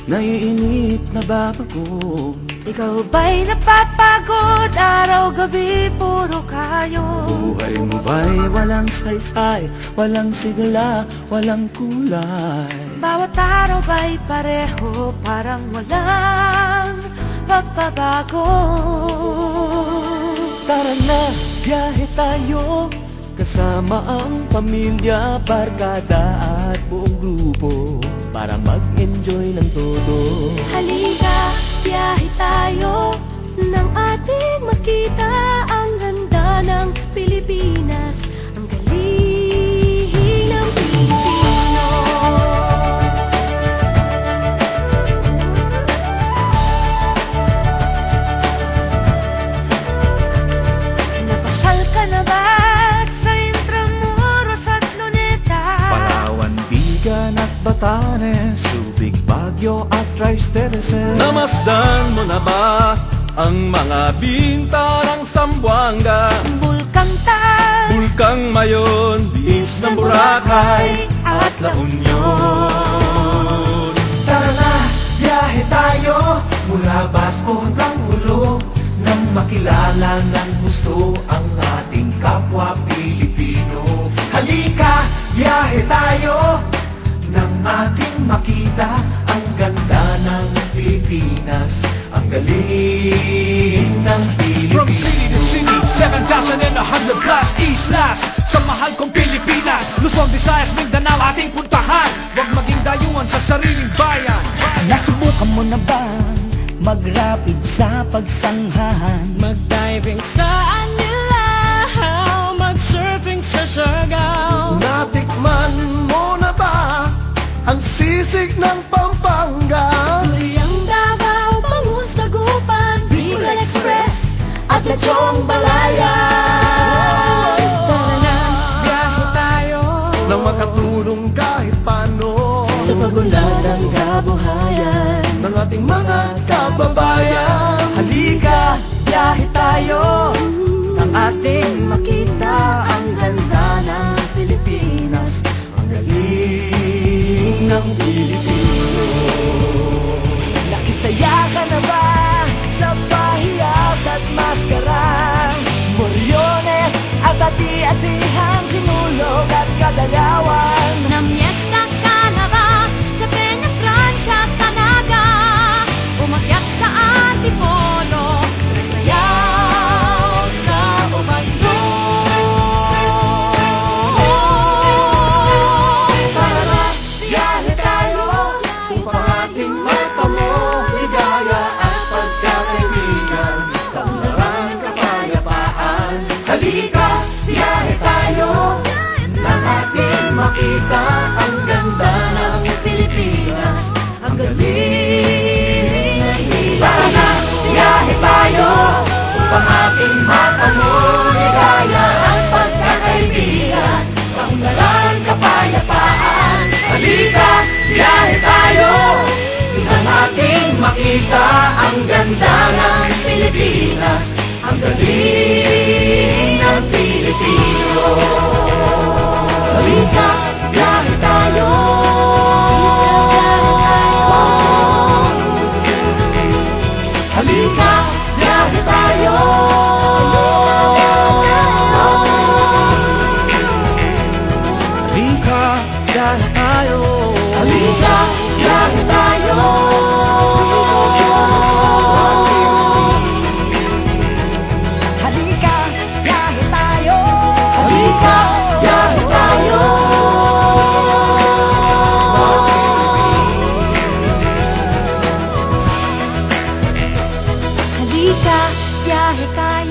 naiinip na babago. Ikaw ba'y napapagod? Araw-gabi puro kayo. Buhay mo ba'y walang saysay, walang sigla, walang kulay? Bawat araw ba'y pareho, parang walang pagbabago? Tara na, biyahe tayo, kasama ang pamilya, barkada at buong grupo, para mag-enjoy ng todo. Halika, biyahe tayo, nang ating makita ang ganda ng Pilipinas, ang galing ng Pilipino. Napasyal ka na ba sa Intramuros at Luneta? Palawan, Bigan at Batanes, Subic, Baguio at Tristereses. Namasdan mo na ba ang mga bintarang Zamboanga, Bulkang Tal, Bulkang Mayon, Beach ng Boracay at La Union? Tara na, biyahe tayo mula Basco hanggang Ulo, nang makilala ng gusto ang ating kapwa Pilipino. Halika, biyahe tayo nang ating makita ang ganda ng Pilipinas, ang galing ng Pilipinas. From city to city, 7,100 plus islas sa mahal kong Pilipinas. Luzon, Visayas, Mindanao ating puntahan. Huwag maging dayuhan sa sariling bayan. Nasubukan mo na ba mag-rapid sa pagsanghahan? mag-diving sa Anilaw, mag-surfing sa Siargao. Natikman mo na ba ang sisig ng Pampanga? Duriang Davao, Bangus, Dagupan, Bicol Express at Lechong Balayan. Tara na, biyahe tayo Nang makatulong kahit paano sa pagunlad ng kabuhayan ng ating mga kababayan. Halika, biyahe tayo, nang ating makita ang ganda ng Pilipinas, ang galing ng Pilipino. Nakisaya ka na ba sa pahiyas at maskara? Moriones at ati-atihan, Sinulog at Kadalawan. Namiesta ka na ba sa Peña Francia, sa Naga? Umakyat sa Antipolo, sayaw sa Ubando. Tara na, biyahe tayo upang ating matamo ligaya at pagkakaibigan, kaunlaran, kapayapaan. Halika, biyahe tayo nang ating makita ang ganda ng Pilipinas, ang galing ng Pilipino. Tara na, biyahe tayo upang ating matamo ligaya at pagkakaibigan, kaunlaran, kapayapaan. Halika, biyahe tayo nang ating makita ang ganda ng Pilipinas, ang galing ng Pilipino. Halika, biyahe tayo. Halika, biyahe tayo. Halika, biyahe tayo. Halika, biyahe tayo. Halika, biyahe tayo. Halika, biyahe tayo. Halika, biyahe tayo.